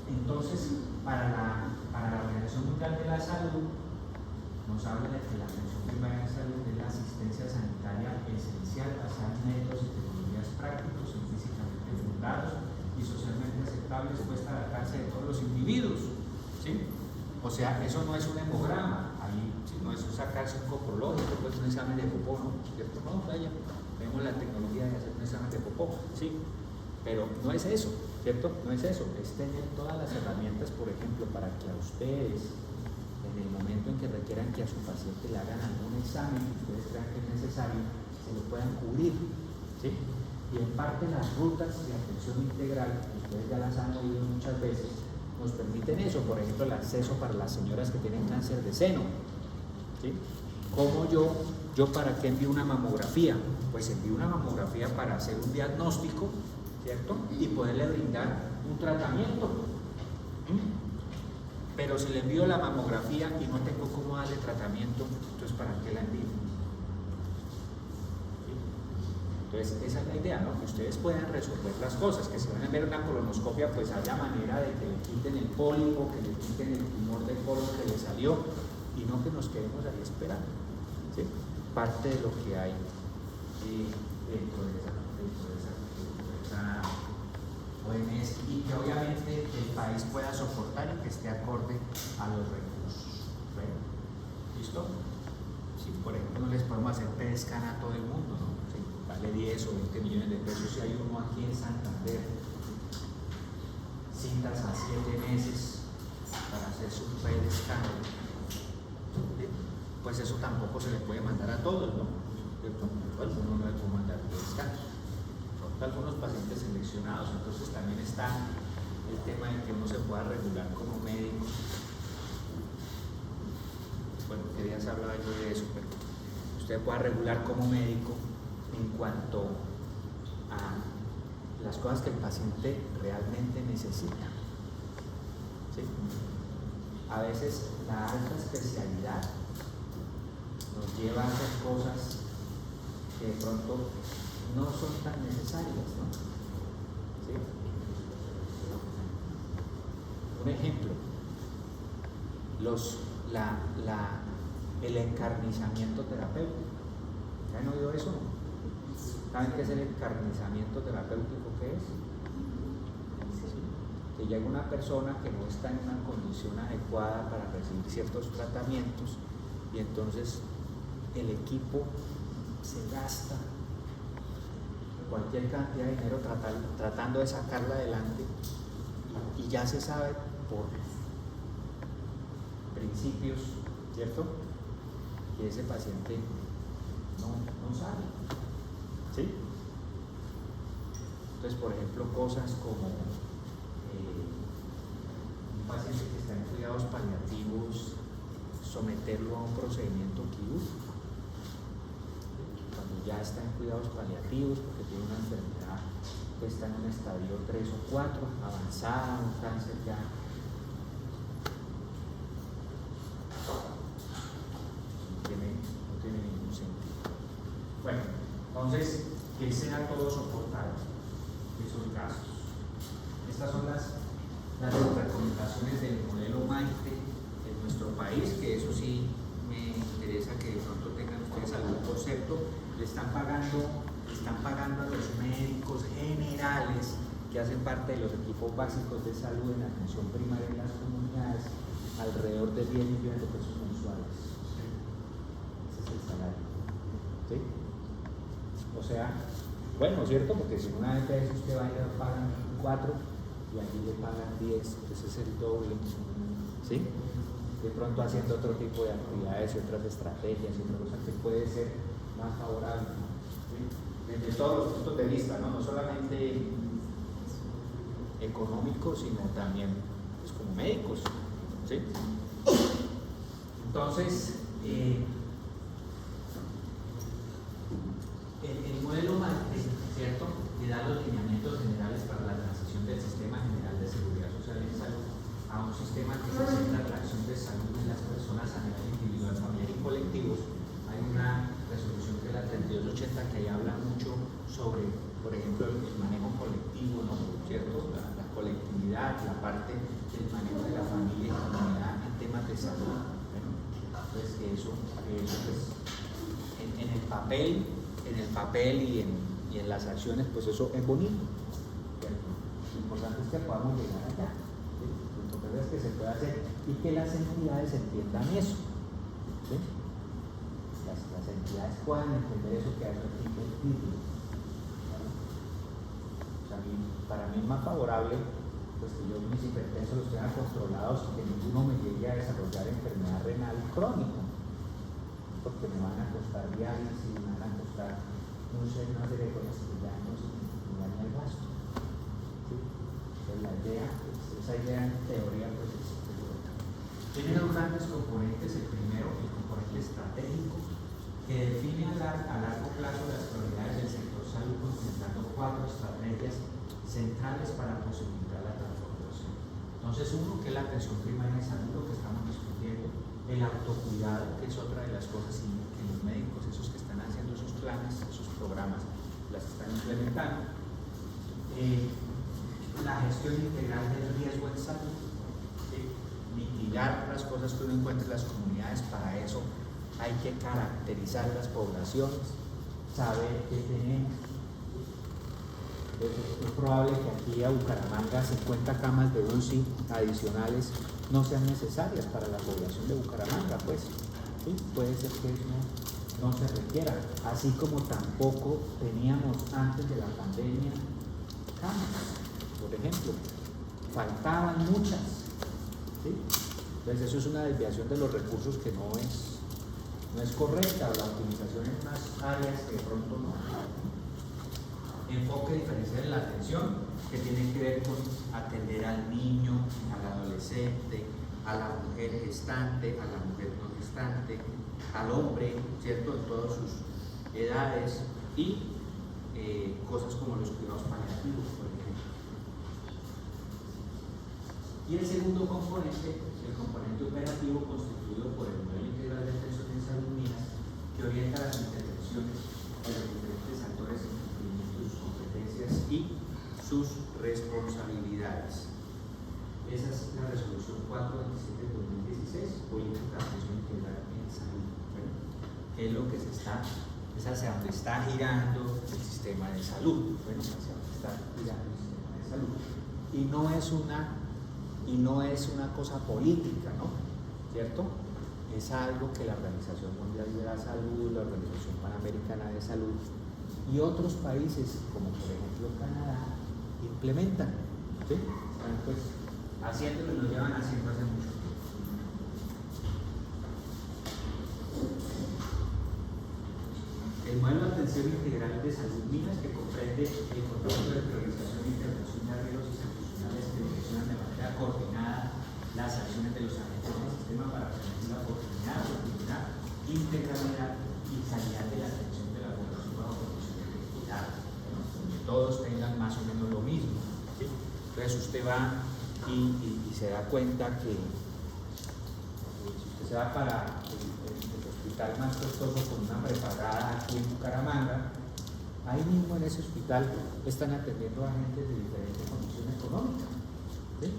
Entonces, para la Organización Mundial de la Salud, nos habla de que la atención primaria de salud es la asistencia sanitaria esencial basada en métodos y tecnologías prácticos, científicamente fundados y socialmente aceptables, puesta al alcance de todos los individuos, ¿sí? O sea, eso no es un hemograma, ahí ¿sí? No es sacarse un coprológico, pues un examen de popó, ¿no? ¿Cierto? No, vaya, vemos la tecnología de hacer un examen de popó, ¿sí? Pero no es eso, ¿cierto? No es eso, es tener todas las herramientas, por ejemplo, para que a ustedes, en el momento en que requieran que a su paciente le hagan algún examen que ustedes crean que es necesario, se lo puedan cubrir, ¿sí? Y en parte las rutas de atención integral, ustedes ya las han oído muchas veces, nos permiten eso, por ejemplo, el acceso para las señoras que tienen cáncer de seno, ¿sí? ¿Cómo yo para qué envío una mamografía? Pues envío una mamografía para hacer un diagnóstico, ¿cierto? Y poderle brindar un tratamiento. Pero si le envío la mamografía y no tengo cómo darle tratamiento, entonces ¿para qué la envío? ¿Sí? Entonces esa es la idea, ¿no? Que ustedes puedan resolver las cosas, que si van a ver una colonoscopia, pues haya manera de que le quiten el pólipo, que le quiten el tumor del colon que le salió, y no que nos quedemos ahí esperando, ¿sí? Parte de lo que hay dentro de esa OMS, y que obviamente el país pueda soportar y que esté acorde a los recursos. ¿Bueno? ¿Listo? Si por ejemplo no les podemos hacer PET scan a todo el mundo, ¿no? Sí, vale 10 o 20 millones de pesos si hay uno aquí en Santander, citas a 7 meses para hacer su PET scan, pues eso tampoco se le puede mandar a todos, ¿no? ¿Cierto? Algunos no le puede mandar PET scan, algunos pacientes seleccionados. Entonces también está el tema de que uno se pueda regular como médico. Bueno, que días hablaba yo de eso, pero usted pueda regular como médico en cuanto a las cosas que el paciente realmente necesita, ¿sí? A veces la alta especialidad nos lleva a hacer cosas que de pronto no son tan necesarias, ¿no? ¿Sí? Un ejemplo, el encarnizamiento terapéutico. ¿Han oído eso? ¿Saben qué es el encarnizamiento terapéutico? ¿Qué es? ¿Sí? Que llega una persona que no está en una condición adecuada para recibir ciertos tratamientos y entonces el equipo se gasta cualquier cantidad de dinero tratando de sacarla adelante, y ya se sabe por principios, ¿cierto?, que ese paciente no sabe, ¿sí? Entonces, por ejemplo, cosas como un paciente que está en cuidados paliativos, someterlo a un procedimiento quirúrgico cuando ya está en cuidados paliativos porque tiene una enfermedad que está en un estadio 3 o 4, avanzada, un cáncer ya. No tiene ningún sentido. Bueno, entonces, que sea todo soportado, esos casos. Estas son las recomendaciones del modelo MAITE en nuestro país, que eso sí me interesa que de pronto tengan ustedes algún concepto. Le están pagando a los médicos generales que hacen parte de los equipos básicos de salud en la atención primaria en las comunidades alrededor de 10 millones de pesos mensuales. Ese es el salario, ¿sí? O sea, bueno, ¿cierto? Porque si una vez usted va y le pagan 4 y allí le pagan 10, pues es el doble, ¿sí? De pronto haciendo otro tipo de actividades y otras estrategias y otras cosas que puede ser más favorable, ¿sí? Desde todos los puntos de vista, ¿no? No solamente económicos, sino también pues, como médicos, ¿sí? Entonces, el modelo MAITE, ¿cierto?, le da los lineamientos generales para la transición del Sistema General de Seguridad Social en Salud a un sistema que se centra en la acción de salud de las personas a nivel individual, familiar y colectivo. Hay una resolución que es la 3280 que ahí habla mucho sobre, por ejemplo, el manejo colectivo, ¿no? ¿Cierto? La pues, en el papel y en las acciones, pues eso es bonito. Lo importante es que podamos llegar allá, ¿sí? Lo importante es que se pueda hacer y que las entidades entiendan eso, ¿sí? Las entidades puedan entender eso que hace el título, ¿vale? O sea, para mí es más favorable pues que yo mis hipertensos los tenga controlados y que ninguno me llegue a desarrollar enfermedad renal crónica, porque me van a costar diálisis, me van a costar una serie de cosas que ya no se me daña el gasto, ¿sí? Entonces la idea, esa idea en teoría pues es buena. Tiene dos grandes componentes. El primero, el componente estratégico, que define a largo plazo las prioridades del sector salud, concentrando 4 estrategias centrales para posibilitar la transformación. Entonces, uno, que es la atención primaria de salud, lo que estamos discutiendo, el autocuidado, que es otra de las cosas y que los médicos, esos que están haciendo esos planes, esos programas, las están implementando. La gestión integral del riesgo en salud, mitigar las cosas que uno encuentra en las comunidades. Para eso hay que caracterizar las poblaciones, saber qué tenemos. Es probable que aquí a Bucaramanga 50 camas de UCI adicionales no sean necesarias para la población de Bucaramanga, pues, ¿sí? Puede ser que eso no se requiera, así como tampoco teníamos antes de la pandemia camas, por ejemplo, faltaban muchas, ¿sí? Entonces eso es una desviación de los recursos que no es correcta, la utilización en unas áreas que de pronto no. Enfoque diferencial en la atención, que tiene que ver con atender al niño, al adolescente, a la mujer gestante, a la mujer no gestante, al hombre, ¿cierto?, en todas sus edades, y cosas como los cuidados paliativos, por ejemplo. Y el segundo componente, el componente operativo, constituido por el modelo integral de atención en salud mía, que orienta las intervenciones de los diferentes actores en cumplimiento de sus competencias y sus responsabilidades. Esa es la resolución 427 de 2016, política de atención integral en salud. Bueno, ¿qué es lo que se está? Es hacia donde está girando el sistema de salud. Bueno, hacia donde está girando el sistema de salud. Y no es una cosa política, ¿no? ¿Cierto? Es algo que la Organización Mundial de la Salud, la Organización Panamericana de Salud y otros países, como por ejemplo Canadá, implementan, ¿sí? Están pues haciéndolo y lo llevan haciendo hace mucho tiempo. El modelo de atención integral de salud MINAS, que comprende el concepto de priorización e intervención de arreglos institucionales que direccionan de manera coordinada las acciones de los agentes del sistema para permitir la oportunidad, continuidad, integralidad y calidad de la atención de la población bajo condiciones de equidad, donde todos tengan más o menos lo mismo, ¿sí? Entonces usted va y se da cuenta que si usted se va para el hospital más costoso con una prepagada aquí en Bucaramanga, ahí mismo en ese hospital están atendiendo a gente de diferente condición económica, ¿sí?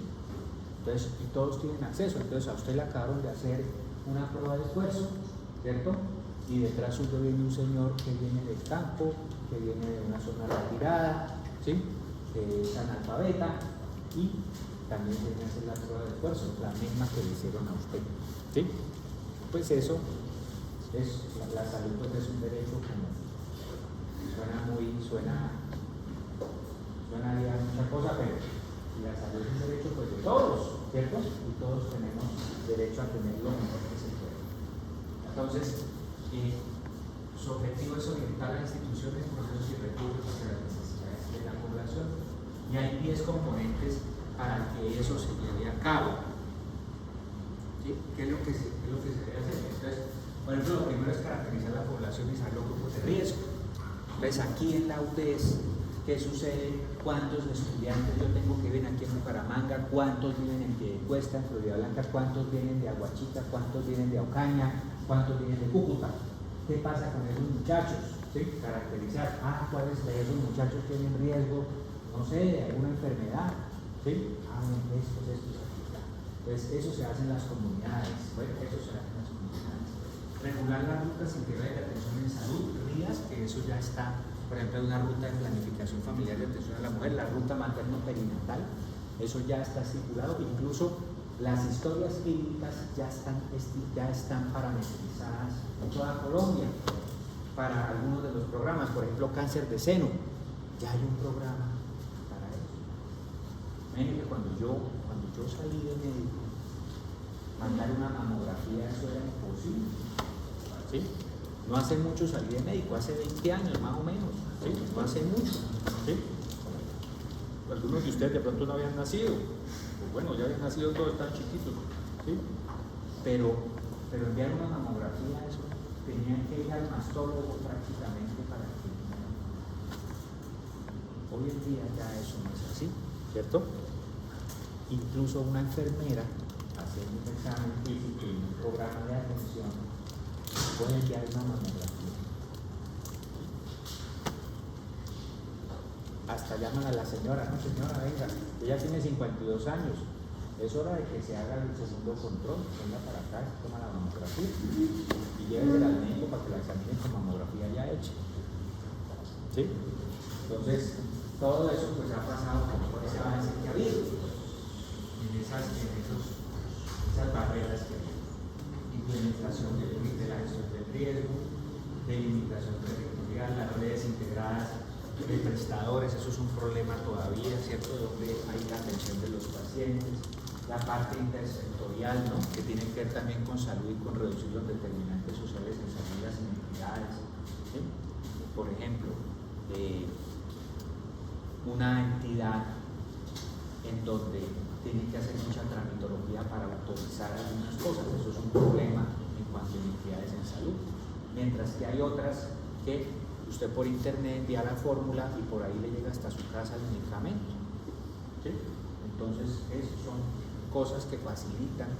Entonces, y todos tienen acceso. Entonces a usted le acabaron de hacer una prueba de esfuerzo, ¿cierto? Y detrás suyo viene un señor que viene del campo, que viene de una zona retirada, ¿sí? Que es analfabeta y también viene a hacer la prueba de esfuerzo, la misma que le hicieron a usted, ¿sí? Pues eso es, la salud pues es un derecho como suena a mucha cosa, pero la salud es un derecho pues de todos, ¿cierto? Y todos tenemos derecho a tener lo mejor que se puede. Entonces, su objetivo es orientar las instituciones, procesos y recursos hacia las necesidades de la población. Y hay 10 componentes para que eso se lleve a cabo. ¿Sí? ¿Qué es lo que se debe hacer? Entonces, por ejemplo, lo primero es caracterizar la población y saber los grupos de riesgo. Entonces, aquí en la UTES, ¿qué sucede? ¿Cuántos estudiantes yo tengo que viven aquí en Bucaramanga? ¿Cuántos viven en Piedecuesta, en Florida Blanca? ¿Cuántos vienen de Aguachita? ¿Cuántos vienen de Ocaña? ¿Cuántos vienen de Cúcuta? ¿Qué pasa con esos muchachos? ¿Sí? Caracterizar, ¿cuáles de esos muchachos tienen riesgo, no sé, de alguna enfermedad? ¿Sí? Estos, aquí está. Entonces, eso se hace en las comunidades. Bueno, eso se hace en las comunidades. Regular las rutas integrales de atención en salud, RIAS, que eso ya está, por ejemplo, hay una ruta de planificación familiar de atención a la mujer, la ruta materno-perinatal, eso ya está estipulado, incluso las historias clínicas ya están parametrizadas en toda Colombia para algunos de los programas, por ejemplo, cáncer de seno, ya hay un programa para eso. Miren que cuando yo salí de médico, mandar una mamografía, eso era imposible. ¿Sí? No hace mucho salí de médico, hace 20 años más o menos, ¿sí? No hace mucho, ¿sí? Algunos de ustedes de pronto no habían nacido, pues bueno, ya habían nacido todos tan chiquitos, ¿sí? Pero enviar una mamografía, eso tenían que ir al mastólogo prácticamente para que... Hoy en día ya eso no es así, ¿cierto? Incluso una enfermera haciendo un examen físico y un programa de atención puede enviar una mamografía. Hasta llaman a la señora, no señora, venga, ella tiene 52 años, es hora de que se haga el segundo control, venga para acá, se toma la mamografía y llévese al médico para que la examine con mamografía ya hecha. ¿Sí? Entonces, todo eso pues ha pasado por ese avance que ha habido en esas barreras que hay. Implementación de la gestión del riesgo, delimitación territorial, las redes integradas de prestadores, eso es un problema todavía, ¿cierto? Donde hay la atención de los pacientes, la parte intersectorial, ¿no? Que tiene que ver también con salud y con reducir los determinantes sociales en salud de las entidades, ¿sí? Por ejemplo, una entidad en donde tiene que hacer mucha tramitología para autorizar algunas cosas, eso es un problema en cuanto a entidades en salud, mientras que hay otras que usted por internet envía la fórmula y por ahí le llega hasta su casa el medicamento, ¿sí? Entonces esas son cosas que facilitan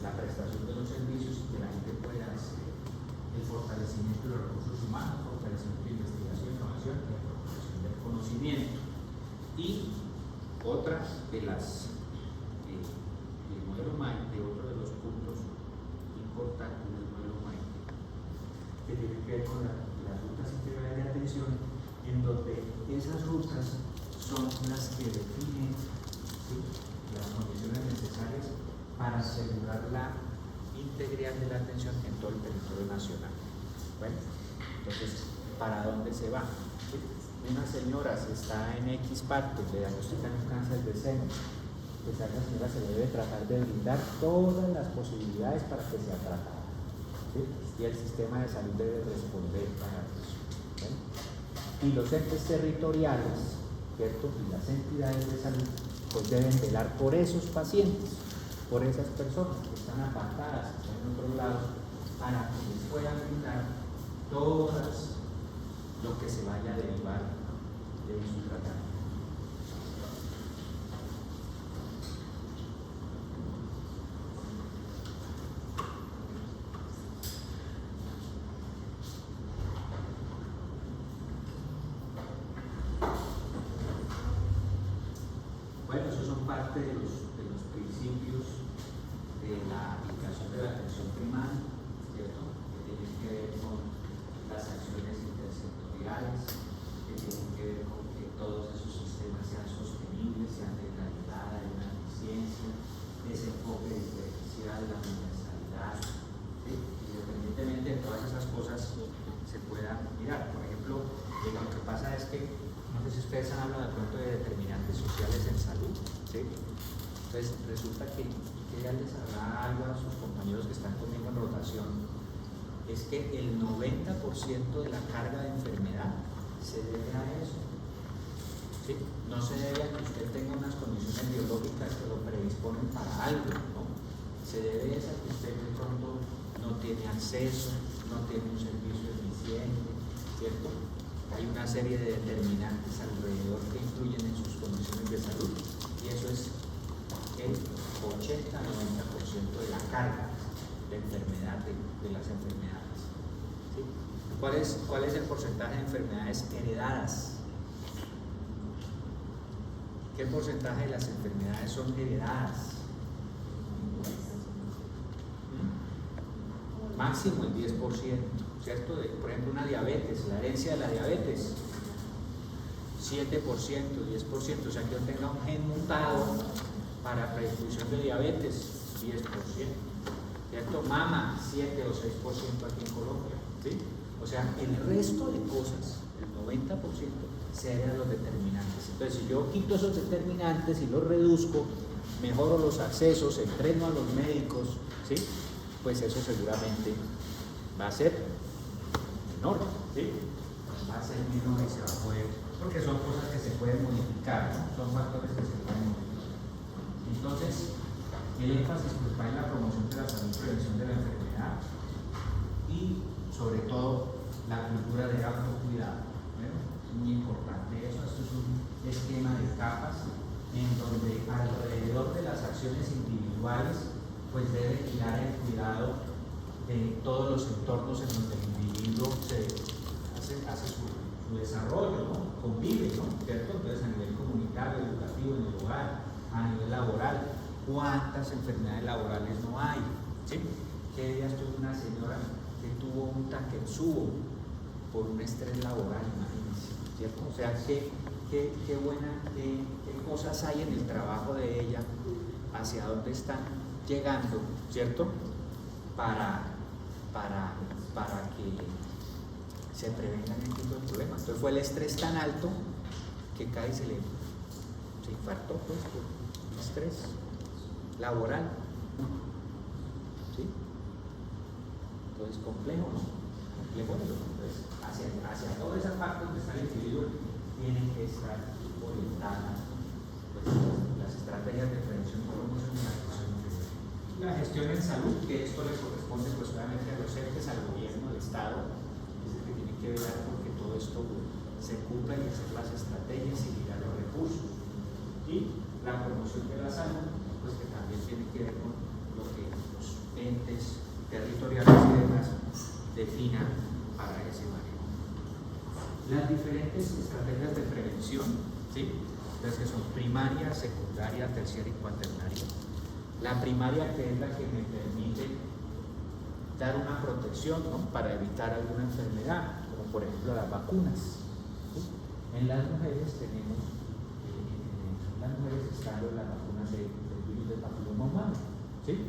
la prestación de los servicios y que la gente pueda hacer el fortalecimiento de los recursos humanos, fortalecimiento de investigación, innovación y apropiación del conocimiento. Y otra de las el modelo MAIT, de otro de los puntos importantes del modelo MAIT, que tiene que ver con las rutas integrales de atención, en donde esas rutas son las que definen, ¿sí?, las condiciones necesarias para asegurar la integridad de la atención en todo el territorio nacional. Bueno, entonces, ¿para dónde se va? ¿Sí? Una señora, si está en X parte, le diagnostican un cáncer de seno, pues a esa señora se le debe tratar de brindar todas las posibilidades para que sea tratada, ¿sí? Y el sistema de salud debe responder para eso, ¿sí? Y los entes territoriales, ¿cierto?, y las entidades de salud pues deben velar por esos pacientes, por esas personas que están apartadas, que están en otros lados, para que les puedan brindar todas lo que se vaya a derivar de su tratamiento. Bueno, esos son parte de los principios de la aplicación de la atención primaria, ¿cierto?, que tienen que ver con las acciones intersectoriales, que tienen que ver con que todos esos sistemas sean sostenibles, sean de calidad, de una eficiencia, ese enfoque diferencial, la universalidad, ¿sí? Independientemente de todas esas cosas se puedan mirar. Por ejemplo, lo que pasa es que, no sé si ustedes han hablado de pronto de determinantes sociales en salud, ¿sí? Entonces resulta que ya les habrá algo a sus compañeros que están conmigo en rotación, es que el 90% de la carga de enfermedad se debe a eso, ¿sí? No se debe a que usted tenga unas condiciones biológicas que lo predisponen para algo, ¿no? Se debe a que usted de pronto no tiene acceso, no tiene un servicio eficiente, ¿cierto? Hay una serie de determinantes alrededor que influyen en sus condiciones de salud y eso es el 80-90% de la carga de enfermedad de las enfermedades, ¿sí? ¿Cuál es el porcentaje de enfermedades heredadas? ¿Qué porcentaje de las enfermedades son heredadas? máximo el 10%, ¿cierto? Por ejemplo, una diabetes, la herencia de la diabetes, 7%, 10%, o sea que yo tenga un gen mutado para predisposición de diabetes, 10%, ¿cierto? Mama, 7 o 6% aquí en Colombia, ¿sí? O sea, el resto de cosas, el 90%, serían los determinantes. Entonces, si yo quito esos determinantes y los reduzco, mejoro los accesos, entreno a los médicos, ¿sí? Pues eso seguramente va a ser menor, ¿sí? Va a ser menor y se va a poder, porque son cosas que se pueden modificar, ¿no? Son factores que se pueden modificar. Entonces, el énfasis pues, va en la promoción de la salud y prevención de la enfermedad y sobre todo la cultura de autocuidado. Bueno, es muy importante eso. Esto es un esquema de capas en donde alrededor de las acciones individuales pues debe girar el cuidado de todos los entornos en donde el individuo hace su desarrollo, ¿no? Convive, ¿no? ¿Cierto? Entonces a nivel comunitario, educativo, en el hogar, a nivel laboral, ¿cuántas enfermedades laborales no hay? ¿Sí? ¿Qué días tuvo una señora que tuvo un Takotsubo por un estrés laboral, imagínense, ¿cierto? O sea, qué cosas hay en el trabajo de ella, hacia dónde están llegando, ¿cierto? Para que se prevengan este tipo de problemas. Entonces fue el estrés tan alto que cae y se infartó pues, por estrés laboral, ¿sí? Entonces complejo, ¿no? Complejo eso. Entonces hacia toda esa parte donde está el individuo tienen que estar orientadas pues, las estrategias de prevención y promoción de la atención primaria. La gestión en salud, que esto le corresponde pues obviamente a los entes, al gobierno, al Estado, es el que tiene que velar porque todo esto se cumpla y hacer las estrategias y ligar los recursos. Y la promoción de la salud, pues que también tiene que ver con lo que los entes territoriales y demás definan para ese manejo. Las diferentes estrategias de prevención, ¿sí? Las que son primaria, secundaria, terciaria y cuaternaria. La primaria, que es la que me permite dar una protección, ¿no? Para evitar alguna enfermedad, como por ejemplo las vacunas, ¿sí? En las mujeres tenemos, las mujeres están las vacunas del virus del papiloma humano, ¿sí?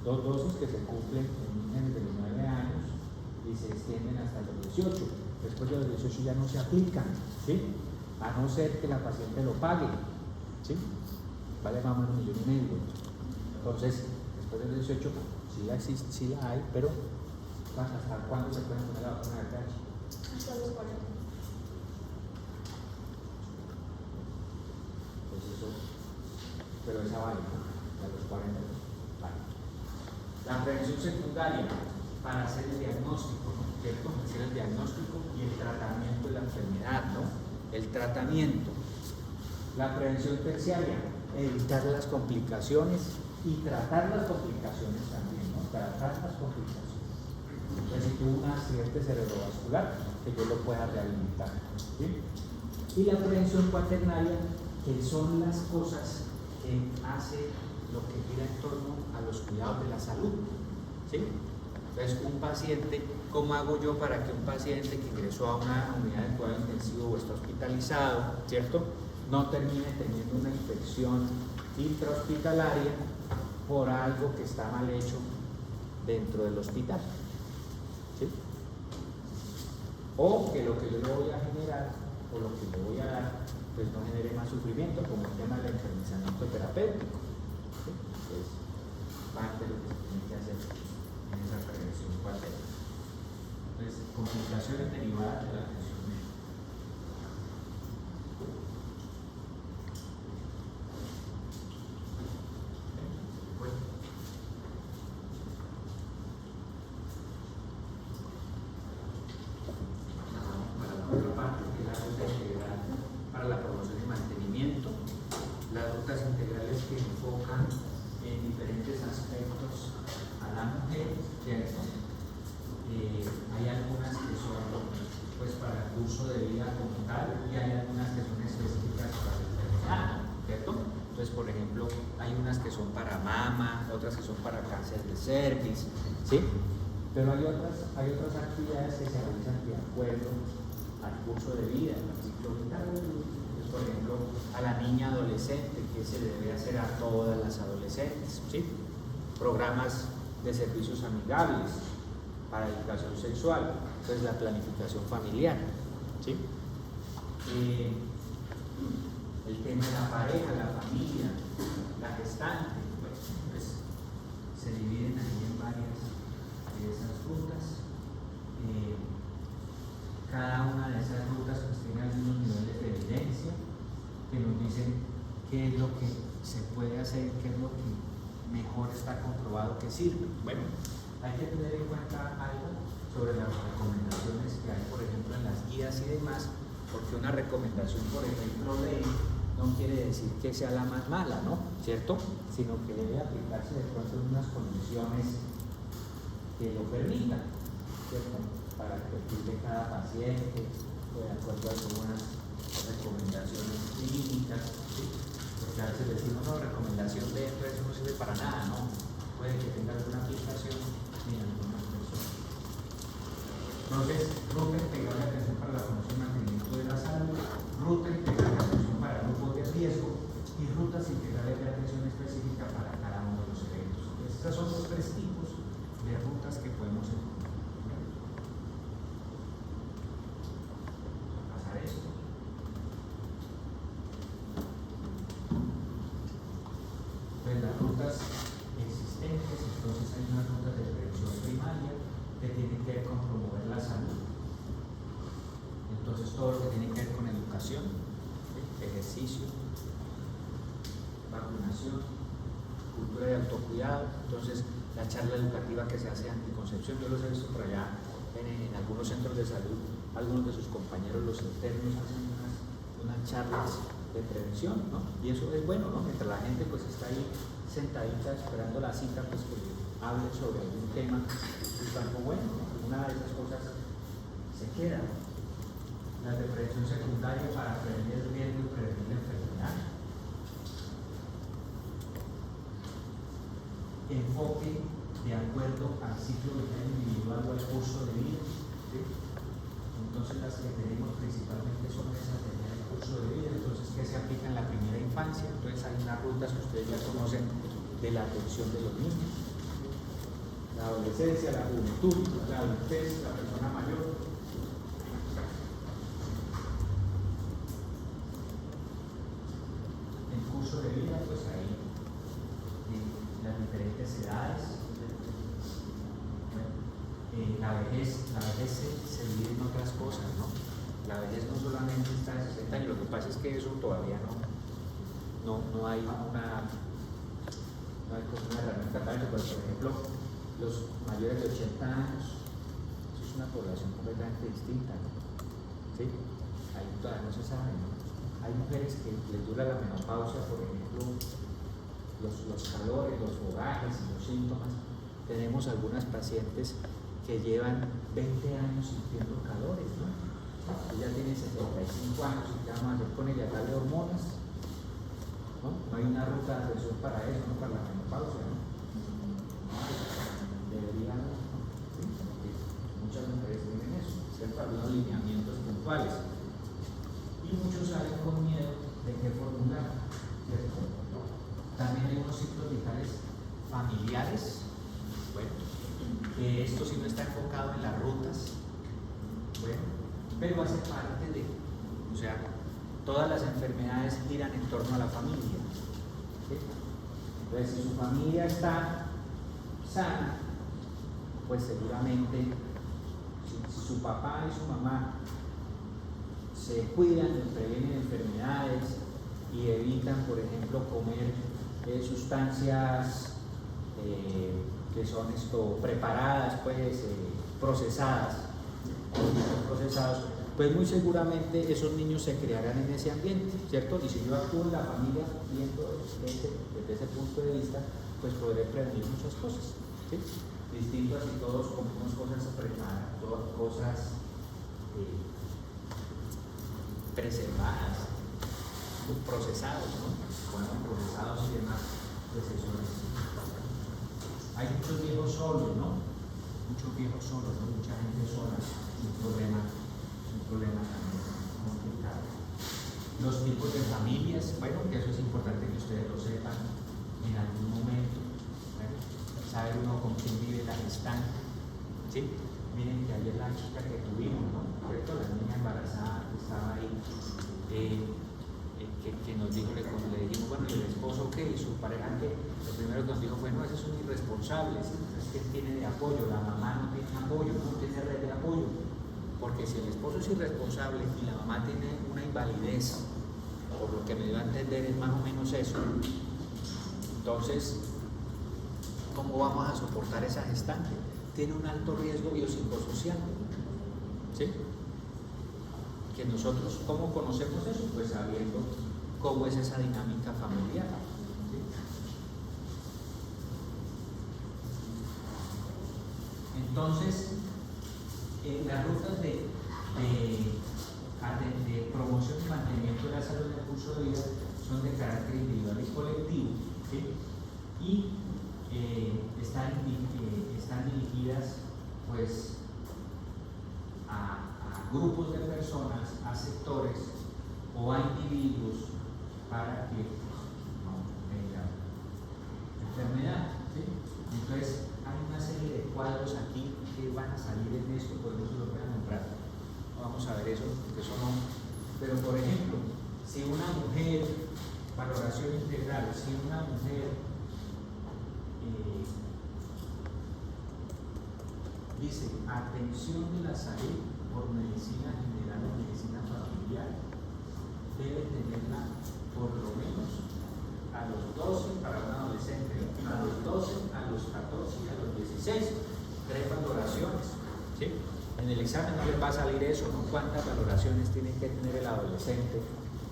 2 dosis que se cumplen en niñas de los 9 años y se extienden hasta los 18. Después de los 18 ya no se aplican, ¿sí? A no ser que la paciente lo pague, ¿sí? Vale más o menos 1,5 millones. Entonces, después de los 18, sí la existe, sí la hay, pero ¿hasta cuándo se pueden poner la vacuna de VIH? Hasta los 40. Pues eso, pero esa vale, ¿no? A los 40. Vale. La prevención secundaria para hacer el diagnóstico, ¿no? ¿Cierto? Hacer el diagnóstico y el tratamiento de la enfermedad, ¿no? El tratamiento. La prevención terciaria, evitar las complicaciones y tratar las complicaciones también, ¿no? Tratar las complicaciones. Entonces, si tuvo un accidente cerebrovascular, que yo lo pueda rehabilitar, ¿sí? Y la prevención cuaternaria, que son las cosas que hace lo que gira en torno a los cuidados de la salud, ¿sí? Entonces, un paciente, ¿cómo hago yo para que un paciente que ingresó a una unidad de cuidado intensivo o está hospitalizado, ¿cierto?, no termine teniendo una infección intrahospitalaria por algo que está mal hecho dentro del hospital, ¿sí? O que lo que yo le voy a generar o lo que le voy a dar pues no genere más sufrimiento, como el tema del enfermizamiento terapéutico, ¿sí? Es parte de lo que se tiene que hacer en esa prevención cuaternaria. Entonces, complicaciones derivadas de la atención médica. Otras que son para cáncer de cervix, ¿sí? Pero hay otras actividades que se realizan de acuerdo al curso de vida, al ciclo vital. Entonces, por ejemplo, a la niña adolescente, que se le debe hacer a todas las adolescentes, ¿sí? Programas de servicios amigables para educación sexual, pues la planificación familiar, ¿sí? El tema de la pareja, la familia, la gestante, pues se dividen ahí en varias de esas rutas. Cada una de esas rutas pues tiene algunos niveles de evidencia que nos dicen qué es lo que se puede hacer, qué es lo que mejor está comprobado que sirve. Bueno, hay que tener en cuenta algo sobre las recomendaciones que hay, por ejemplo, en las guías y demás, porque una recomendación, por ejemplo, ley, no quiere decir que sea la más mala, ¿no? ¿Cierto? Sino que debe aplicarse de pronto en unas condiciones que lo permitan, ¿cierto? Para el perfil de cada paciente, de acuerdo a algunas recomendaciones clínicas, ¿sí? Porque a veces decimos, no, recomendación de esto, eso no sirve para nada, ¿no? Puede que tenga alguna aplicación en algunas personas. Entonces, ruta integral de atención para la promoción y mantenimiento de la salud, ruta integral de atención para grupos de riesgo y rutas integrales de atención específica para cada uno de los eventos. Entonces, estos son los tres tipos de rutas que podemos encontrar. Esto. Pues las rutas existentes, entonces hay unas rutas de prevención primaria que tienen que ver con promover la salud. Entonces todo lo que tiene que ver con educación, ejercicio, vacunación, cultura de autocuidado. Entonces la charla educativa que se hace de anticoncepción, yo los he visto por allá en algunos centros de salud. Algunos de sus compañeros, los internos, hacen unas charlas de prevención, ¿no? Y eso es bueno, ¿no? Mientras la gente pues está ahí sentadita esperando la cita, pues que hable sobre algún tema, es algo bueno, ¿no? Una de esas cosas se queda. Las de prevención secundaria para prevenir el riesgo y prevenir la enfermedad. Enfoque de acuerdo al ciclo vital individual o al curso de vida, ¿sí? Entonces las que tenemos principalmente son esas del curso de vida, entonces que se aplica en la primera infancia. Entonces hay unas rutas que ustedes ya conocen de la atención de los niños, la adolescencia, la juventud, la adultez, la persona mayor. El curso de vida, pues ahí las diferentes edades. La vejez se divide en otras cosas, ¿no? La vejez no solamente está de 60 años, lo que pasa es que eso todavía no hay una herramienta para eso, pero por ejemplo, los mayores de 80 años, eso es una población completamente distinta, ¿no? ¿Sí? Ahí todavía no se sabe, ¿no? Hay mujeres que les dura la menopausia, por ejemplo, los calores, los fogajes y los síntomas. Tenemos algunas pacientes que llevan 20 años sintiendo calores, ¿no? Ella tiene 75 años y ¿qué vamos a hacer con ella? Darle hormonas, ¿no? No hay una ruta de atención para eso, ¿no? Para la menopausia, ¿no? Deberían, ¿no? ¿Sí? Muchas mujeres tienen eso, ¿cierto? Algunos lineamientos puntuales. Y muchos salen con miedo de qué formular, ¿cierto? También hay unos ciclos vitales familiares, bueno, que esto sí no está enfocado en las rutas, bueno, pero hace parte de, o sea, todas las enfermedades giran en torno a la familia, ¿sí? Entonces, si su familia está sana, pues seguramente, si su papá y su mamá se cuidan, previenen enfermedades y evitan, por ejemplo, comer sustancias que son preparadas, pues procesados, pues muy seguramente esos niños se criarán en ese ambiente, ¿cierto? Y si yo actúo en la familia viendo desde ese punto de vista, pues podré prevenir muchas cosas, ¿sí? Distinto a si todos comemos cosas preparadas, cosas preservadas, procesados, ¿no? Bueno, procesados y demás, pues eso es. Hay muchos viejos solos, ¿no? muchos viejos solos, ¿no? Mucha gente sola, un problema también complicado. Los tipos de familias, bueno, que eso es importante que ustedes lo sepan en algún momento, ¿vale? Saber uno con quién vive la gestante, ¿sí? Miren que ayer la chica que tuvimos, ¿no? ¿Cierto? La niña embarazada que estaba ahí, que nos dijo, le dijimos, bueno, ¿y el esposo qué? ¿Y su pareja qué? Lo primero que nos dijo fue, no, ese es un irresponsable, ¿sí? Es que tiene de apoyo, la mamá no tiene apoyo, no tiene red de apoyo. Porque si el esposo es irresponsable y la mamá tiene una invalidez, por lo que me dio a entender es más o menos eso, entonces, ¿cómo vamos a soportar esa gestante? Tiene un alto riesgo biopsicosocial, ¿sí? Que nosotros, ¿cómo conocemos eso? Pues sabiendo cómo es esa dinámica familiar, ¿sí? Entonces, las rutas de promoción y mantenimiento de la salud en el curso de vida son de carácter individual y colectivo, ¿sí? Y están dirigidas pues a grupos de personas, a sectores o a individuos para que no tengan enfermedad, ¿sí? Entonces hay una serie de cuadros aquí que van a salir en esto, por eso lo voy a nombrar. Vamos a ver eso, porque eso no. Pero por ejemplo, si una mujer, valoración integral, si una mujer dice atención de la salud por medicina general o medicina familiar, debe tenerla por lo menos a los 12 para un adolescente, a los 12, a los 14 y a los 16, 3 valoraciones, ¿sí? En el examen no les va a salir eso, ¿no? ¿Cuántas valoraciones tiene que tener el adolescente?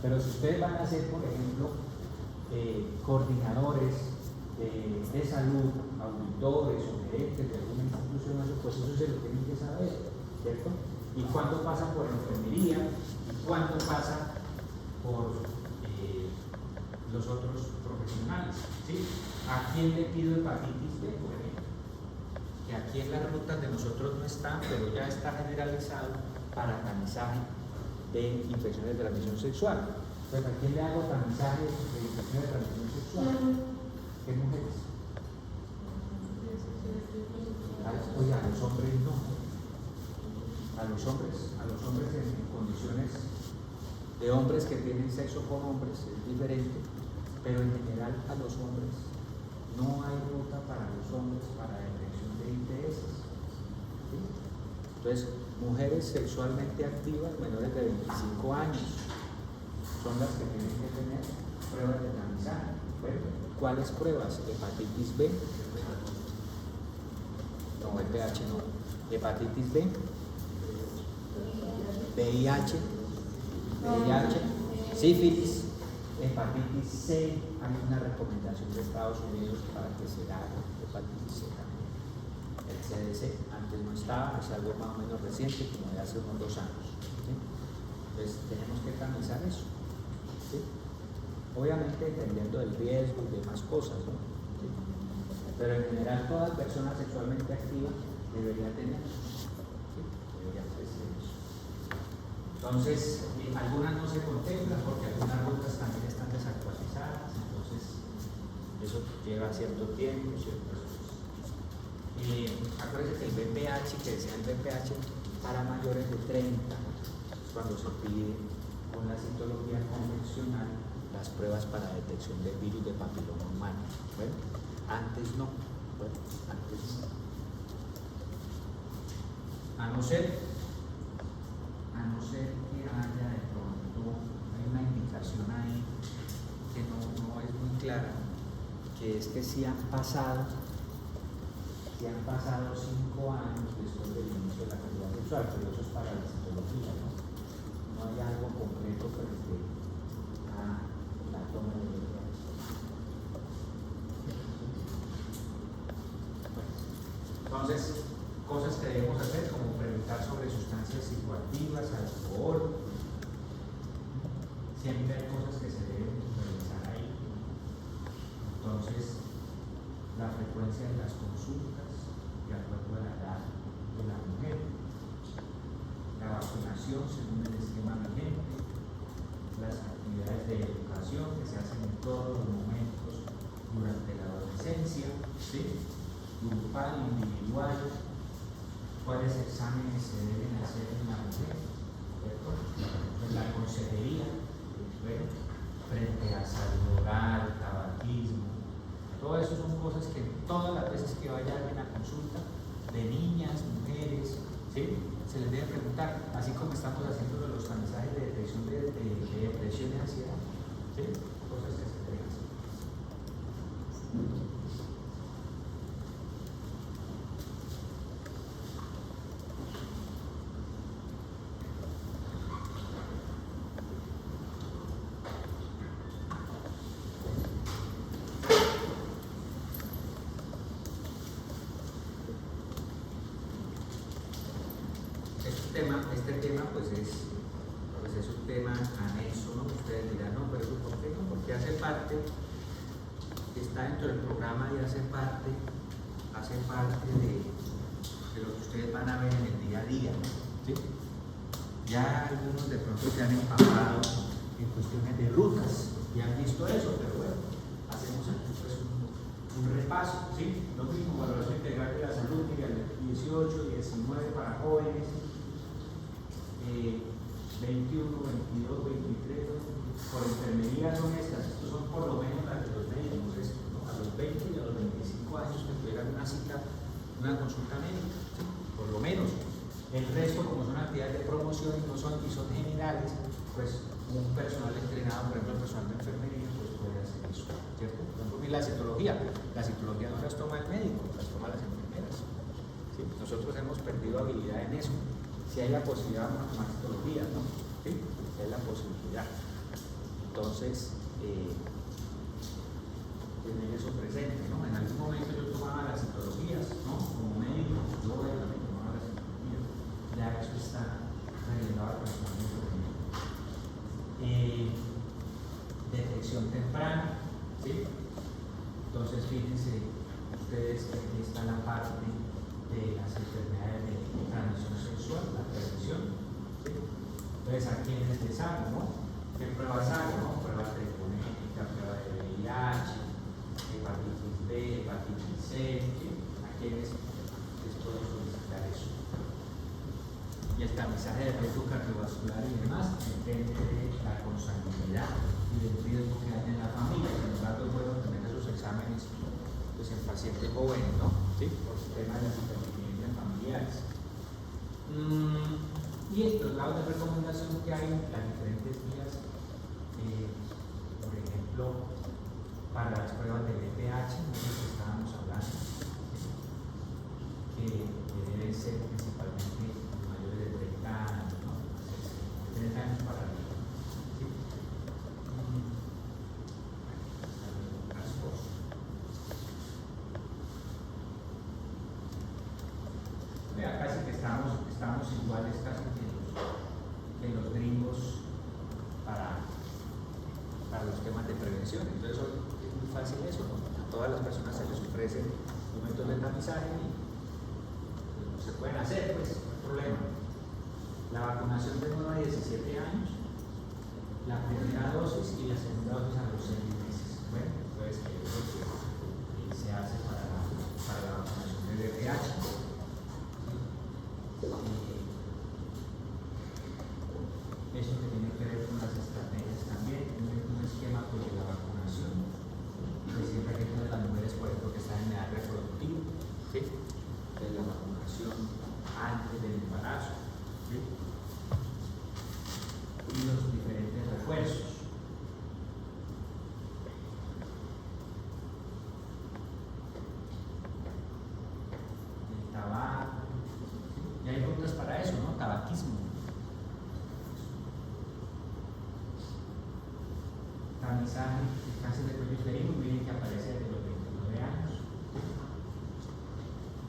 Pero si ustedes van a ser, por ejemplo, coordinadores de salud, auditores o gerentes de alguna institución, pues eso se lo tienen que saber, ¿cierto? Y cuánto pasa por enfermería, y cuánto pasa por los otros profesionales, ¿sí? ¿A quién le pido hepatitis B, por ejemplo? Que aquí en las rutas de nosotros no están, pero ya está generalizado para tamizaje de infecciones de transmisión sexual. Pues ¿a quién le hago tamizaje de infecciones de transmisión sexual? ¿Qué mujeres? Oye, a los hombres no. A los hombres en condiciones de hombres que tienen sexo con hombres es diferente, pero en general a los hombres no hay ruta para los hombres para detección de ITS. ¿Sí? Entonces, mujeres sexualmente activas menores de 25 años son las que tienen que tener pruebas de tamizaje. Bueno, ¿cuáles pruebas? Hepatitis B, no, el pH no, hepatitis B, VIH, sífilis, hepatitis C. Hay una recomendación de Estados Unidos para que se haga hepatitis C también. El CDC antes no estaba, es algo más o menos reciente, como de hace unos 2 años, ¿sí? Entonces tenemos que tamizar eso, ¿sí? Obviamente entendiendo el riesgo y demás cosas, ¿no? ¿Sí? Pero en general toda persona sexualmente activa debería tener, ¿sí? Debería tener eso. Entonces, algunas no se contemplan porque algunas rutas también están desactualizadas, entonces eso lleva cierto tiempo, ciertas cosas. Acuérdense que el BPH, que decía el BPH para mayores de 30, cuando se pide con la citología convencional las pruebas para detección del virus de papiloma humano. Bueno, antes no. Bueno, antes no. A no ser que haya de pronto, hay una indicación ahí que no es muy clara, que es que si han pasado 5 años después del inicio de la actividad sexual, pero eso es para la citología, ¿no? No hay algo concreto frente a la toma de VPH. Entonces, cosas que debemos hacer como preguntar sobre sustancias psicoactivas, alcohol. Siempre hay cosas que se deben realizar ahí. Entonces, la frecuencia de las consultas, de acuerdo a la edad de la mujer. La vacunación según el esquema vigente, las actividades de educación que se hacen en todos los momentos durante la adolescencia, ¿sí? Grupal, individual, cuáles exámenes se deben hacer en la mujer, ¿cierto? En la consejería, ¿bueno? Frente a salud oral, tabaquismo, todo eso son cosas que todas las veces que vaya alguien a consulta de niñas, mujeres, ¿sí? Se les debe preguntar, así como estamos haciendo los tamizajes de detección de depresión y ansiedad, ¿sí? Cosas que se deben hacer. Este tema pues es un tema anexo, ¿no? Ustedes dirán, no, pero ¿por qué no? Porque hace parte, está dentro del programa y hace parte de lo que ustedes van a ver en el día a día, ¿sí? Ya algunos de pronto se han empapado en cuestiones de rutas y han visto eso, pero bueno, hacemos aquí pues un repaso, ¿sí? Lo mismo, valoración integral de la salud, mira, 18, 19 para jóvenes, 21, 22, 23, por enfermería son estas, estos son por lo menos las de los médicos, ¿no? A los 20 y a los 25 años que tuvieran una cita, una consulta médica, ¿sí? Por lo menos. El resto, como son actividades de promoción y son generales, pues un personal entrenado, por ejemplo el personal de enfermería, pues puede hacer eso, ¿cierto? Por ejemplo, la citología no las toma el médico, las toma las enfermeras, ¿sí? Nosotros hemos perdido habilidad en eso. Si hay la posibilidad, vamos a tomar citología, ¿no? ¿Sí? Si hay la posibilidad. Entonces, tener eso presente, ¿no? En algún momento yo tomaba las citologías, ¿no? Como médico, yo también tomaba las citologías. Ya eso está regulado al personal de detección temprana, ¿sí? Entonces, fíjense ustedes que aquí está la parte de las enfermedades de transmisión sexual, la prevención, ¿sí? Entonces, ¿a quiénes les hago, no? ¿Qué pruebas hago, no? Pruebas telefonéticas, prueba de VIH, hepatitis B, hepatitis C, ¿sí? ¿A quiénes les puedo solicitar eso? Y el tamizaje de riesgo cardiovascular y demás depende de la consanguinidad y del riesgo que hay en la familia. Sin embargo, es bueno tener esos exámenes pues, en pacientes jóvenes, ¿no? ¿Sí? Por el tema de las interferencias familiares. Y los lados de recomendación que hay, las diferentes vías, por ejemplo, para las pruebas de BPH, nosotros estábamos hablando, que deben ser principalmente mayores de 30 años, ¿no? 30 años para arriba. ¿Sí? Casi que estamos iguales casi que los gringos para los temas de prevención. Entonces es muy fácil eso, ¿no? A todas las personas se les ofrecen momentos de tamizaje y pues, se pueden hacer, pues, no hay problema. La vacunación de 9 a 17 años, la primera dosis y la segunda dosis a los 6 meses. Bueno, entonces eso se hace para la vacunación de VPH. Eso que tiene que ver con las estrategias también, un esquema pues, de la vacunación, que siempre hay que tener las mujeres, por ejemplo, que están en edad reproductiva, ¿sí? De la vacunación antes del embarazo, ¿sí? Y los diferentes refuerzos. El tabaco, ¿sí? Y hay rutas para eso, ¿no? Tabaquismo. Tamizaje, cáncer de cuello uterino, miren que aparece desde los 29 años.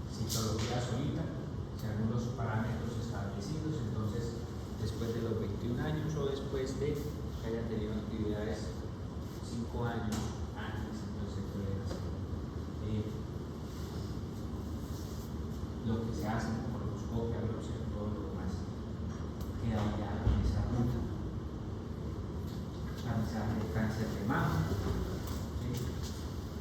Citología solita, según los parámetros establecidos, entonces después de los 21 años o después de que hayan tenido actividades 5 años antes, entonces se puede hacer. de cáncer de mama, ¿sí?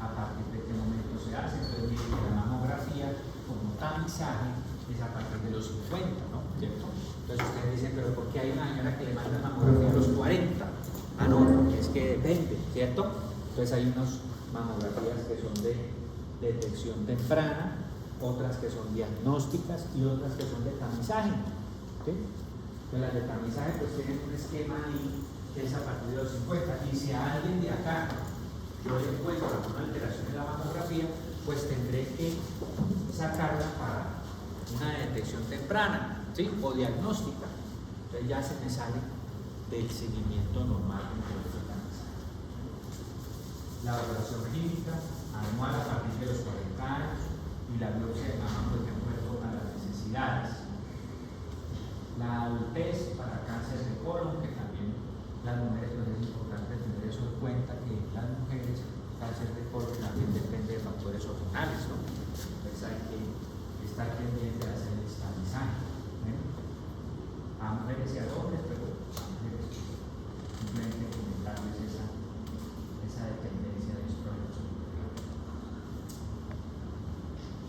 A partir de qué momento se hace. Entonces miren que la mamografía como tamizaje es a partir de los 50, ¿no? ¿Cierto? Entonces ustedes dicen, pero ¿por qué hay una señora que le manda mamografía a los 40? Ah, no, porque es que depende, ¿cierto? Entonces hay unas mamografías que son de detección temprana, otras que son diagnósticas y otras que son de tamizaje, ¿sí? Pues las de tamizaje pues tienen un esquema ahí que es a partir de los 50, y si a alguien de acá yo le encuentro alguna alteración en la mamografía, pues tendré que sacarla para una detección temprana, ¿sí? O diagnóstica. Entonces ya se me sale del seguimiento normal de ese tamizaje. La valoración química anual a partir de los 40 años y la biopsia de mama pues de acuerdo a las necesidades. La adultez para cáncer de colon, que también las mujeres, pues es importante tener eso en cuenta, que las mujeres, cáncer de colon también depende de factores hormonales, ¿no? Entonces hay que estar pendiente de hacer el tamizaje, ¿eh? A mujeres y a hombres, pero a mujeres simplemente comentarles esa dependencia de estrógenos.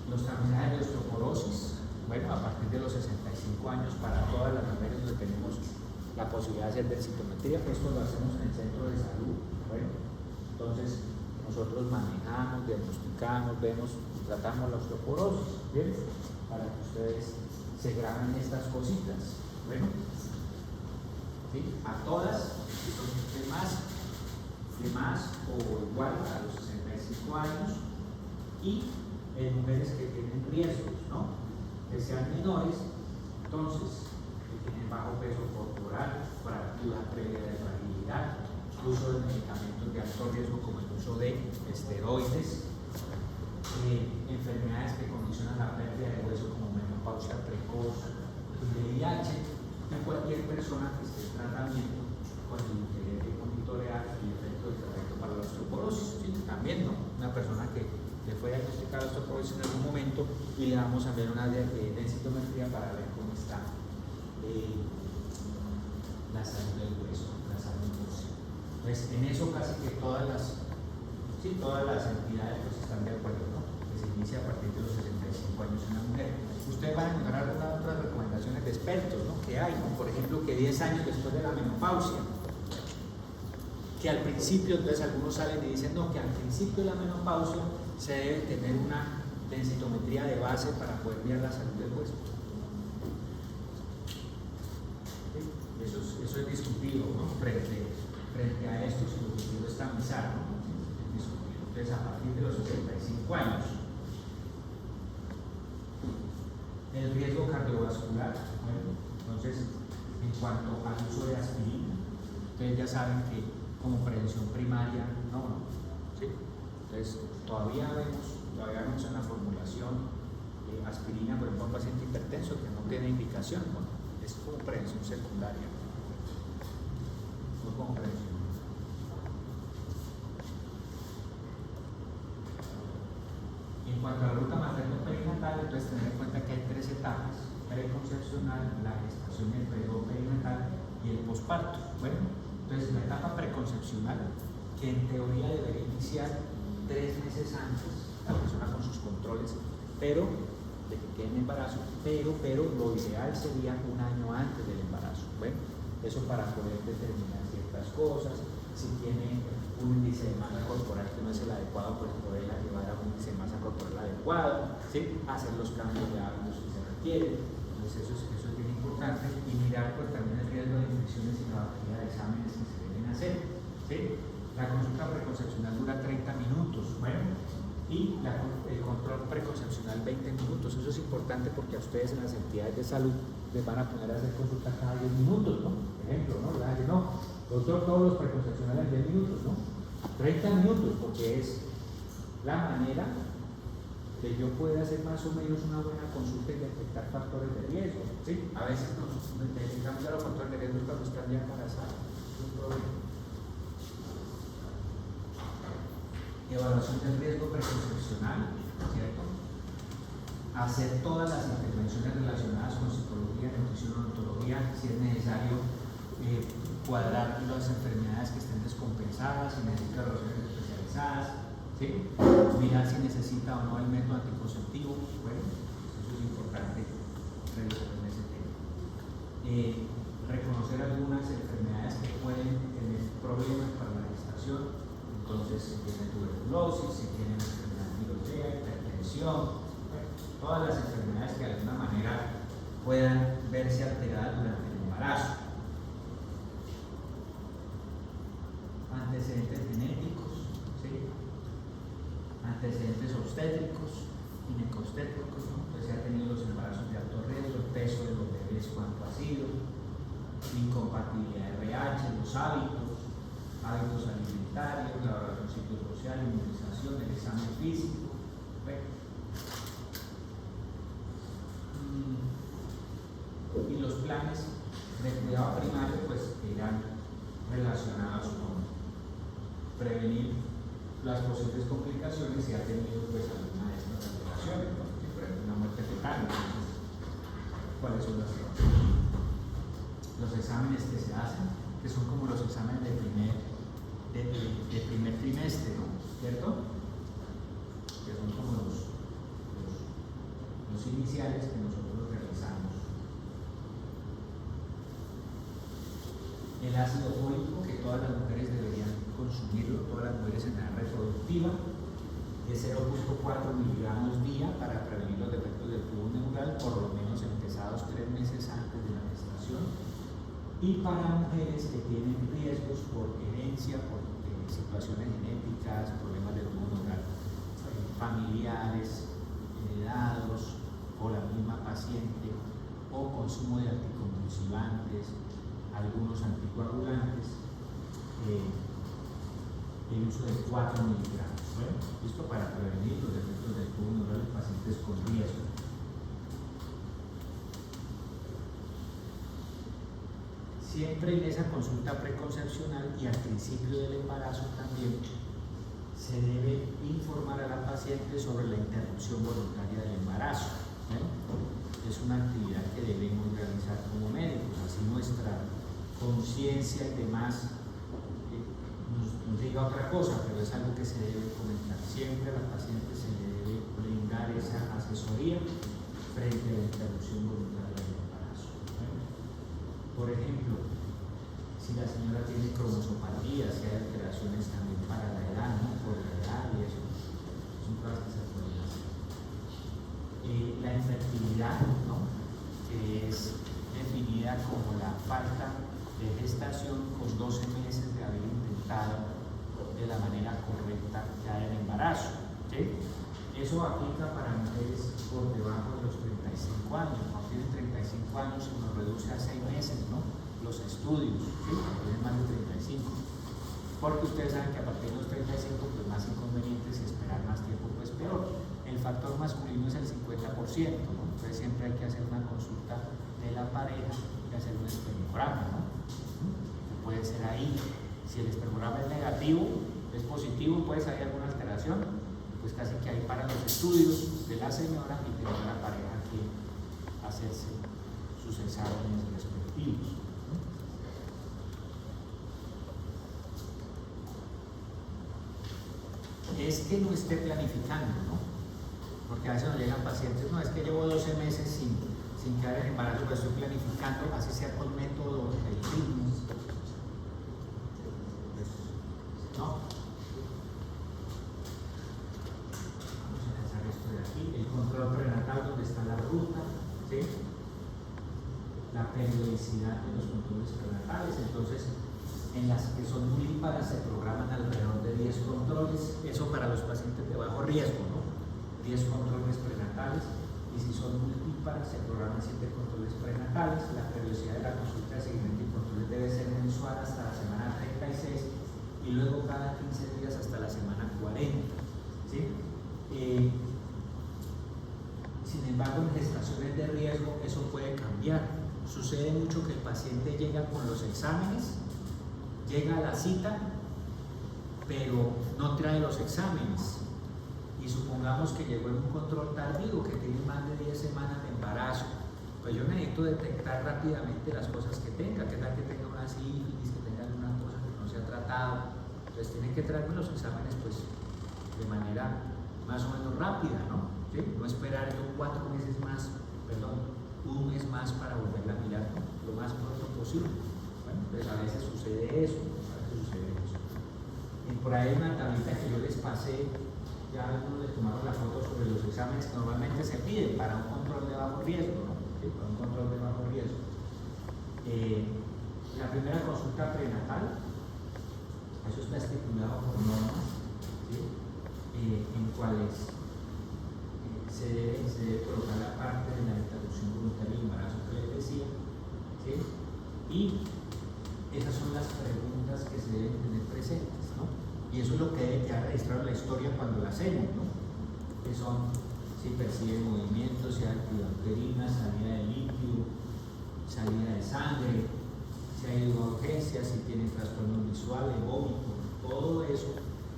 Los tamizajes de osteoporosis, bueno, a partir de los 65 años para todas las mujeres donde tenemos la posibilidad de hacer densitometría, esto lo hacemos en el centro de salud. Bueno, entonces nosotros manejamos, diagnosticamos, vemos y tratamos la osteoporosis, ¿bien? Para que ustedes se graben estas cositas. Bueno, ¿sí? A todas, de más o igual a los 65 años, y en mujeres que tienen riesgos, ¿no? Que sean menores, entonces, que tienen bajo peso corporal, fractura previa de fragilidad, uso de medicamentos de alto riesgo como el uso de esteroides, enfermedades que condicionan la pérdida de hueso como menopausia precoz, VIH, y cualquier persona que esté en tratamiento con el interés de monitorear el efecto del tratamiento para la osteoporosis. ¿Sí? También, ¿no? Una persona que le fue diagnosticada osteoporosis en algún momento y le vamos a enviar una densitometría para ver cómo está la salud del hueso, la salud ósea. Pues en eso casi que todas las entidades pues están de acuerdo, ¿no? Que se inicia a partir de los 65 años en la mujer. Ustedes van a encontrar algunas otras recomendaciones de expertos, ¿no? Que hay, ¿no? Por ejemplo, que 10 años después de la menopausia, que al principio, entonces algunos salen y dicen, no, que al principio de la menopausia se debe tener una densitometría de base para poder ver la salud del hueso. Eso es discutido, ¿no? Frente a esto, si lo que quiero es tamizar, ¿no? Es discutido. Entonces, a partir de los 65 años, el riesgo cardiovascular, bueno, entonces, en cuanto al uso de aspirina, ustedes ya saben que como prevención primaria, no, ¿sí? Entonces, todavía vemos en la formulación aspirina, por ejemplo, un paciente hipertenso que no tiene indicación, ¿no? Es como prevención secundaria, no como prevención. En cuanto a la ruta materno-perinatal, entonces tener en cuenta que hay 3 etapas: preconcepcional, la gestación y el periodo perinatal y el posparto. Bueno, entonces la etapa preconcepcional, que en teoría debería iniciar 3 meses antes, la persona con sus controles, pero de que quede en embarazo, pero lo ideal sería 1 año antes del embarazo. Bueno, eso para poder determinar ciertas cosas. Si tiene un índice de masa corporal que no es el adecuado, pues poderla llevar a un índice de masa corporal adecuado, ¿sí? Hacer los cambios de hábitos que se requieren. Entonces eso es bien importante, y mirar pues también el riesgo de infecciones y la batería de exámenes que se deben hacer, ¿sí? La consulta preconcepcional dura 30 minutos, bueno, y el control preconcepcional 20 minutos. Eso es importante porque a ustedes en las entidades de salud les van a poner a hacer consulta cada 10 minutos, ¿no? Por ejemplo, ¿no? No, doctor, todos los preconcepcionales en 10 minutos, ¿no? 30 minutos, porque es la manera de yo poder hacer más o menos una buena consulta y detectar factores de riesgo, ¿sí? A veces nos detectamos a los factores de riesgo cuando están ya embarazados, es un problema. Evaluación del riesgo preconcepcional, ¿cierto? Hacer todas las intervenciones relacionadas con psicología, nutrición, odontología, si es necesario, cuadrar las enfermedades que estén descompensadas, si necesita relaciones especializadas, ¿sí? Mirar si necesita o no el método anticonceptivo. Bueno, eso es importante revisar en ese tema. Reconocer algunas enfermedades que pueden tener problemas para la gestación. Entonces, si tiene tuberculosis, si tiene enfermedad tiroidea, hipertensión, bueno, todas las enfermedades que de alguna manera puedan verse alteradas durante el embarazo. Antecedentes genéticos, ¿sí? Antecedentes obstétricos, ginecobstétricos, ¿no? Pues si ha tenido los embarazos de alto riesgo, el peso de los bebés, cuánto ha sido, incompatibilidad de RH, los hábitos alimentarios, la valoración psicosocial, inmunización, el examen físico. Bueno. Y los planes de cuidado primario pues irán relacionados con prevenir las posibles complicaciones si ha tenido pues alguna de estas alteraciones, ¿no? Por ejemplo, una muerte fetal. Entonces, ¿cuáles son las razones? Los exámenes que se hacen, que son como los exámenes de primer trimestre, ¿no? ¿Cierto? Que son como los iniciales que nosotros realizamos. El ácido fólico, que todas las mujeres deberían consumirlo, todas las mujeres en edad reproductiva, de 0.4 miligramos día para prevenir los defectos del tubo neural, por lo menos empezados 3 meses antes de la gestación. Y para mujeres que tienen riesgos por herencia, por situaciones genéticas, problemas del tubo neural, familiares, heredados, o la misma paciente, o consumo de anticonvulsivantes, algunos anticoagulantes, el uso de 4 miligramos. Bueno, esto para prevenir los defectos del tubo neural en pacientes con riesgo. Siempre en esa consulta preconcepcional y al principio del embarazo también se debe informar a la paciente sobre la interrupción voluntaria del embarazo. Es una actividad que debemos realizar como médicos, así nuestra conciencia y demás nos diga otra cosa, pero es algo que se debe comentar. Siempre a la paciente se le debe brindar esa asesoría frente a la interrupción voluntaria del embarazo. Por ejemplo, si la señora tiene cromosopatía, si hay alteraciones también para la edad, ¿no? Por la edad y eso, son cosas que se pueden hacer. La infertilidad, ¿no? Que es definida como la falta de gestación con 12 meses de haber intentado de la manera correcta ya el embarazo, ¿sí? Eso aplica para mujeres por debajo de los 35 años. Cuando tienen 35 años se nos reduce a 6 meses, ¿no? Los estudios, ¿sí? Cuando tienen más de 35. Porque ustedes saben que a partir de los 35, pues más inconvenientes y esperar más tiempo, pues peor. El factor masculino es el 50%, ¿no? Entonces siempre hay que hacer una consulta de la pareja y hacer un espermograma, ¿no? Puede ser ahí, si el espermograma es negativo, es positivo, puede salir alguna alteración, pues casi que ahí para los estudios de la señora y tener la pareja que hacerse sus exámenes respectivos. Es que no esté planificando, ¿no? Porque a veces nos llegan pacientes, no, es que llevo 12 meses sin quedar en embarazo, pero estoy planificando, así sea con método del ritmo. No. Vamos a empezar esto de aquí, el control prenatal, donde está la ruta, ¿sí? La periodicidad de los controles prenatales. Entonces, en las que son mulíparas se programan alrededor de 10 controles, eso para los pacientes de bajo riesgo, ¿no? 10 controles prenatales, y si son multíparas se programan 7 controles prenatales. La periodicidad de la consulta de seguimiento y controles debe ser mensual hasta la semana 36 y luego cada 15 días hasta la semana 40, ¿sí? Sin embargo, en gestaciones de riesgo eso puede cambiar. Sucede mucho que el paciente llega con los exámenes, llega a la cita, pero no trae los exámenes. Y supongamos que llegó en un control tardío, que tiene más de 10 semanas de embarazo, pues yo necesito detectar rápidamente las cosas que tenga, que tal que tenga una sífilis, que tenga alguna cosa que no se ha tratado. Entonces tienen que traerme los exámenes pues de manera más o menos rápida, ¿no? ¿Sí? No esperar yo 4 meses más, perdón, 1 mes más para volverla a mirar, ¿no? Lo más pronto posible. Bueno, pues a veces sucede eso, Y por ahí una tablita que yo les pasé, ya algunos le tomaron la foto sobre los exámenes que normalmente se piden para un control de bajo riesgo, ¿no? ¿Sí? Para un control de bajo riesgo. La primera consulta prenatal, eso está estipulado por normas, ¿sí? En cuales se debe colocar la parte de la interrupción voluntaria del embarazo que les decía, ¿sí? Y esas son las preguntas que se deben tener presentes, ¿no? Y eso es lo que debe quedar registrado en la historia cuando la hacemos, ¿no? Que son si percibe movimientos, si hay actividad uterina, salida de líquido, salida de sangre, si ha ido a urgencias, si tiene trastornos visuales, vómitos, todo eso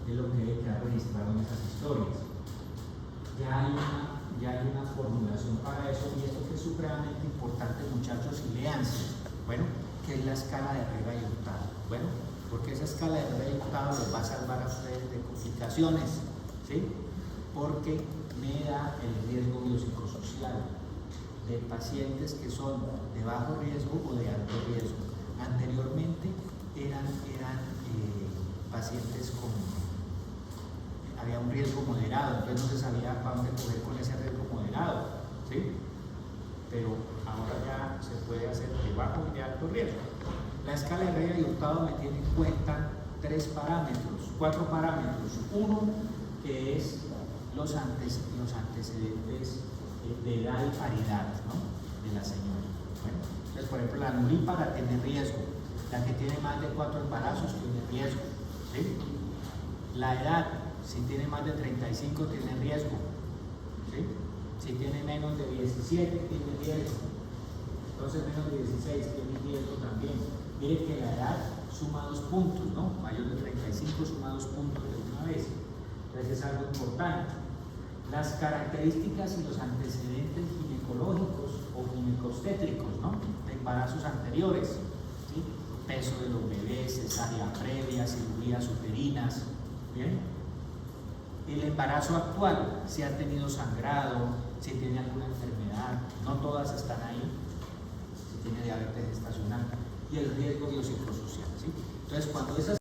es lo que debe quedar registrado en esas historias. Ya hay una formulación para eso, y esto que es supremamente importante, muchachos, y léanse, bueno, que es la escala de Herrera y Hurtado. Bueno, porque esa escala de Herrera y Hurtado les va a salvar a ustedes de complicaciones, ¿sí? Porque me da el riesgo biopsicosocial de pacientes que son de bajo riesgo o de alto riesgo. Anteriormente eran pacientes había un riesgo moderado, entonces no se sabía para dónde coger con ese riesgo moderado, ¿sí? Pero ahora ya se puede hacer de bajo y de alto riesgo. La escala de Herrera y Hurtado me tiene en cuenta 4 parámetros. Uno, que es los antecedentes de edad y paridad, ¿no? De la señora. Bueno, entonces, por ejemplo, la nurípara tiene riesgo, la que tiene más de 4 embarazos tiene riesgo, ¿sí? La edad, si tiene más de 35 tiene riesgo, ¿sí? Si tiene menos de 17 tiene riesgo, entonces menos de 16 tiene riesgo también. Mire que la edad suma 2 puntos, ¿no? Mayor de 35 suma 2 puntos de una vez, entonces es algo importante. Las características y los antecedentes ginecológicos o ginecobstétricos, ¿no? De embarazos anteriores, ¿sí? Peso de los bebés, cesárea previa, cirugías uterinas, ¿bien? El embarazo actual, si ha tenido sangrado, si tiene alguna enfermedad, no todas están ahí, si tiene diabetes gestacional, y el riesgo biopsicosocial, ¿sí? Entonces, cuando esas